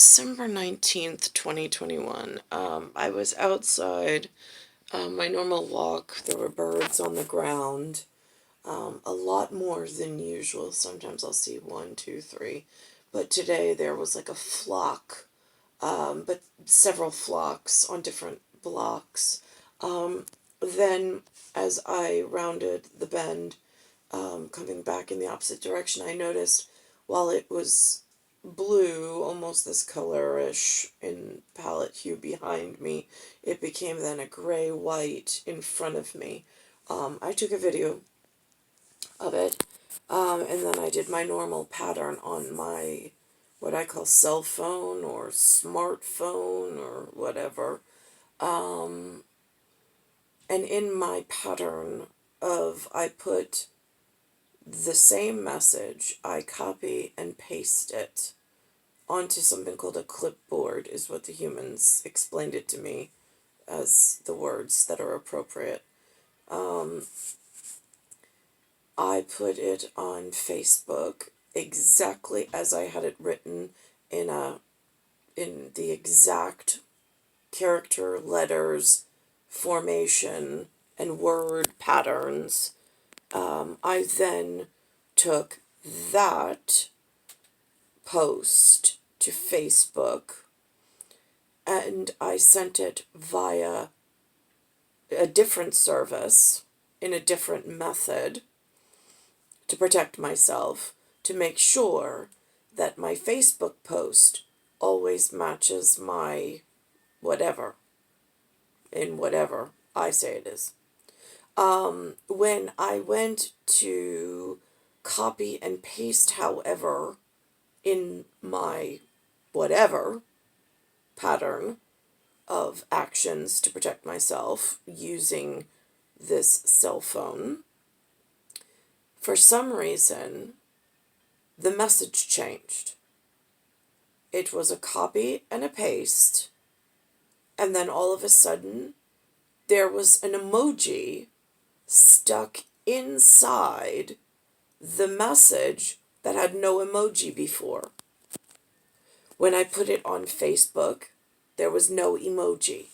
December 19th, 2021, I was outside, my normal walk. There were birds on the ground, a lot more than usual. Sometimes I'll see one, two, three. But today there was like a flock, but several flocks on different blocks. Then, as I rounded the bend, coming back in the opposite direction, I noticed while it was blue, almost this colorish in palette hue behind me, it became then a gray-white in front of me. I took a video of it, and then I did my normal pattern on my, what I call cell phone or smartphone or whatever. And in my pattern I put the same message, I copy and paste it onto something called a clipboard, is what the humans explained it to me as the words that are appropriate. I put it on Facebook exactly as I had it written in the exact character, letters, formation, and word patterns. I then took that post to Facebook and I sent it via a different service in a different method to protect myself, to make sure that my Facebook post always matches my whatever, in whatever I say it is. When I went to copy and paste, however, in my whatever pattern of actions to protect myself using this cell phone, for some reason, the message changed. It was a copy and a paste, and then all of a sudden, there was an emoji stuck inside the message that had no emoji before. When I put it on Facebook, there was no emoji.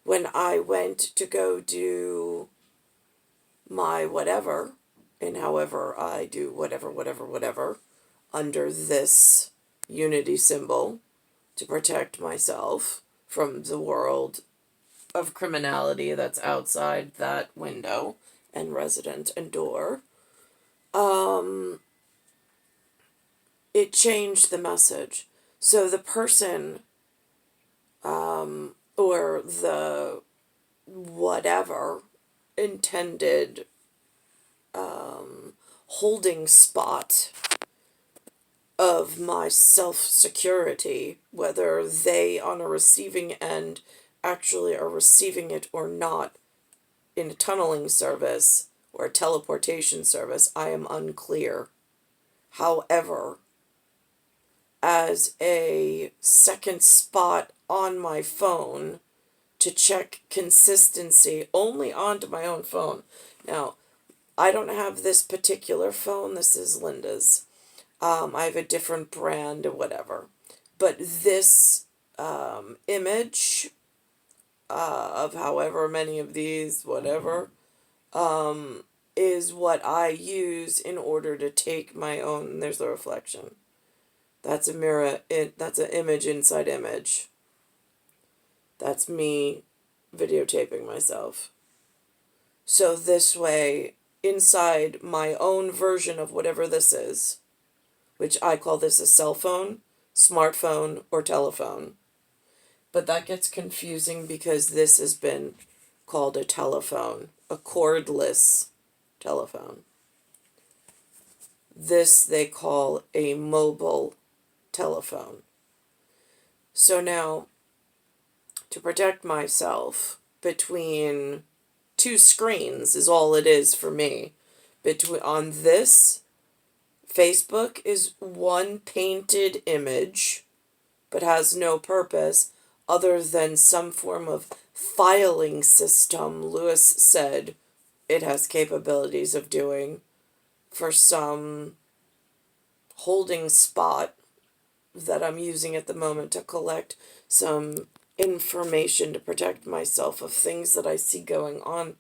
When I went to go do my whatever, and however I do whatever, under this unity symbol to protect myself from the world of criminality that's outside that window and resident and door, it changed the message. So the person, or the whatever intended holding spot of my self-security, whether they on a receiving end actually are receiving it or not in a tunneling service or a teleportation service, I am unclear. However, as a second spot on my phone to check consistency only onto my own phone. Now, I don't have this particular phone. This is Linda's. I have a different brand or whatever. But this image of however many of these, whatever, is what I use in order to take my own. There's the reflection. That's a mirror. That's an image inside image. That's me videotaping myself. So this way, inside my own version of whatever this is, which I call this a cell phone, smartphone, or telephone. But that gets confusing because this has been called a telephone, a cordless telephone. This they call a mobile telephone. So now, to protect myself between two screens is all it is for me. On this, Facebook is one painted image, but has no purpose other than some form of filing system Lewis said it has capabilities of doing for some holding spot that I'm using at the moment to collect some information to protect myself of things that I see going on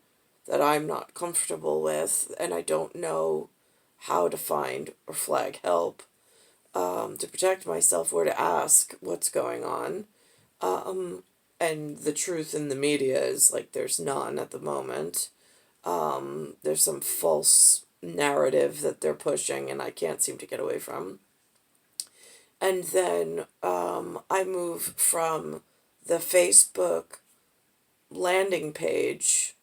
that I'm not comfortable with, and I don't know how to find or flag help, to protect myself, where to ask what's going on. And the truth in the media is like there's none at the moment. There's some false narrative that they're pushing, and I can't seem to get away from. And then I move from the Facebook landing page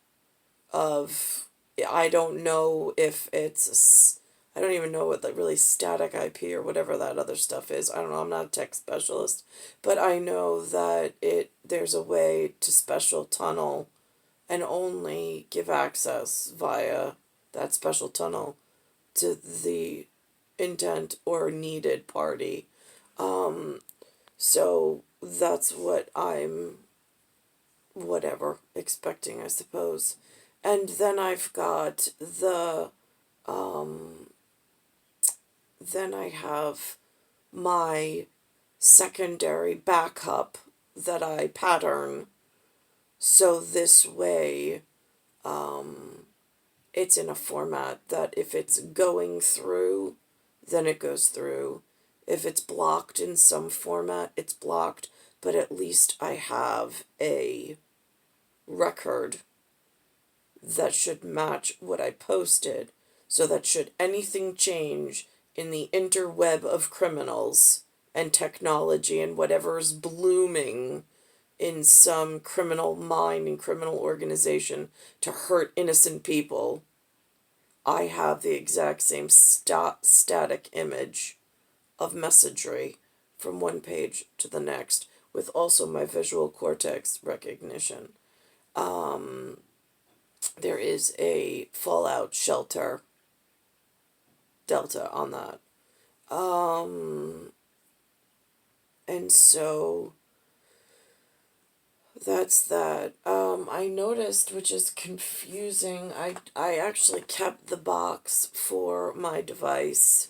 of, I don't know if it's, I don't even know what the really static IP or whatever that other stuff is. I don't know, I'm not a tech specialist, but I know that there's a way to special tunnel and only give access via that special tunnel to the intent or needed party. So that's what I'm, whatever, expecting, I suppose. And then I've got then I have my secondary backup that I pattern. So this way, it's in a format that if it's going through, then it goes through. If it's blocked in some format, it's blocked, but at least I have a record that should match what I posted, so that should anything change in the interweb of criminals and technology and whatever is blooming in some criminal mind and criminal organization to hurt innocent people, I have the exact same static image of messagery from one page to the next, with also my visual cortex recognition. There is a fallout shelter delta on that. And so that's that. I noticed, which is confusing, I actually kept the box for my device.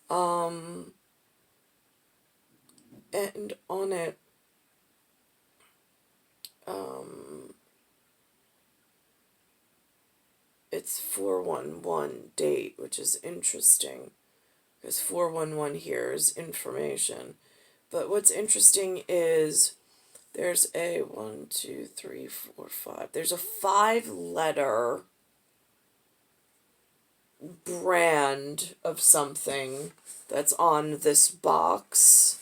And on it, it's 411 date, which is interesting, because 411 here is information. But what's interesting is there's a 1, 2, 3, 4, 5. There's a 5-letter brand of something that's on this box,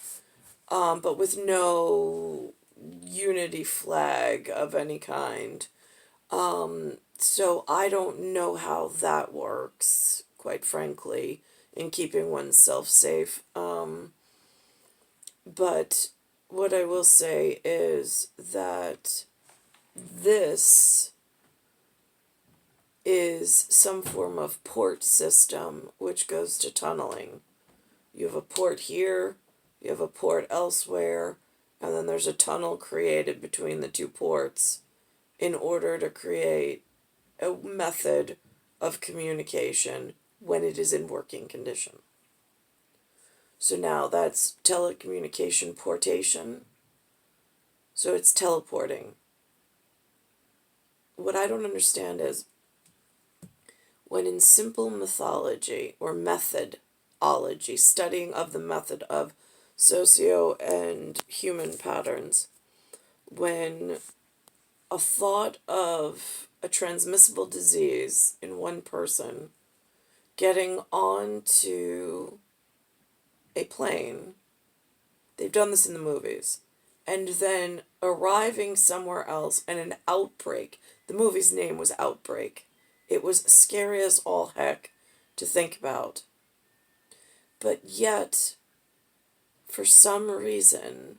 but with no unity flag of any kind. So I don't know how that works, quite frankly, in keeping oneself safe. But what I will say is that this is some form of port system which goes to tunneling. You have a port here, you have a port elsewhere, and then there's a tunnel created between the two ports in order to create a method of communication when it is in working condition. So now that's telecommunication portation. So it's teleporting. What I don't understand is when in simple mythology or methodology, studying of the method of socio and human patterns, when a thought of a transmissible disease in one person getting onto a plane, they've done this in the movies, and then arriving somewhere else and an outbreak. The movie's name was Outbreak. It was scary as all heck to think about. But yet, for some reason,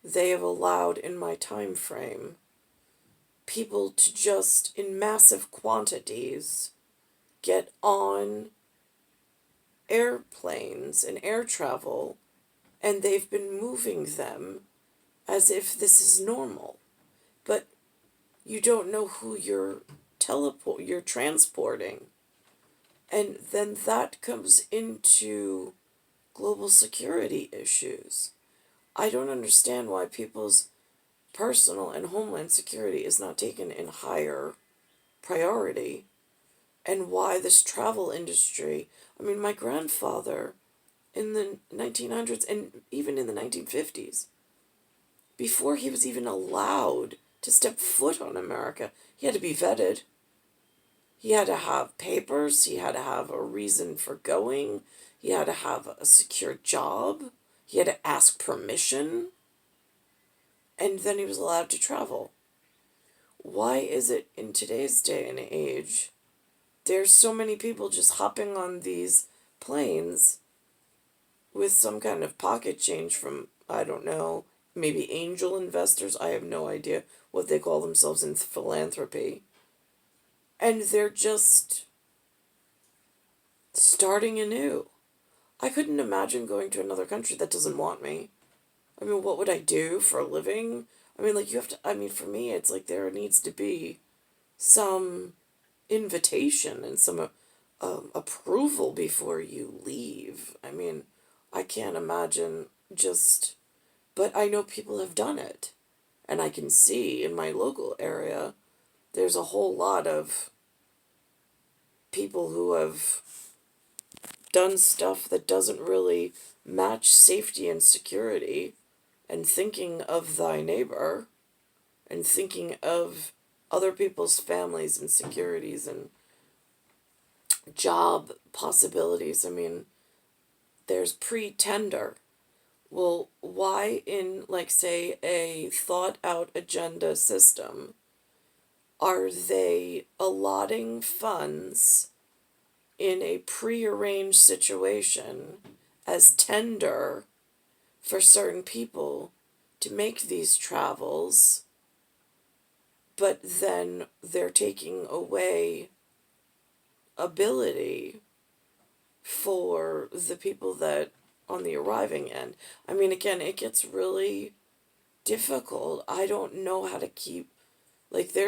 they have allowed in my time frame people to just, in massive quantities, get on airplanes and air travel, and they've been moving them as if this is normal. But you don't know who you're transporting. And then that comes into global security issues. I don't understand why people's personal and homeland security is not taken in higher priority, and why this travel industry. I mean, my grandfather in the 1900s and even in the 1950s, before he was even allowed to step foot on America, he had to be vetted. He had to have papers, he had to have a reason for going, he had to have a secure job, he had to ask permission, and then he was allowed to travel. Why is it in today's day and age there's so many people just hopping on these planes with some kind of pocket change from, I don't know, maybe angel investors? I have no idea what they call themselves in philanthropy. And they're just starting anew. I couldn't imagine going to another country that doesn't want me. I mean, what would I do for a living? I mean, like, you have to, I mean, for me, it's like there needs to be some invitation and some approval before you leave. I mean, I can't imagine just, but I know people have done it. And I can see in my local area, there's a whole lot of people who have done stuff that doesn't really match safety and security, and thinking of thy neighbor and thinking of other people's families and securities and job possibilities. I mean, there's pretender. Well, why in, like, say, a thought out agenda system are they allotting funds in a prearranged situation as tender for certain people to make these travels, but then they're taking away ability for the people that on the arriving end? I mean, again, it gets really difficult. I don't know how to keep, like, there's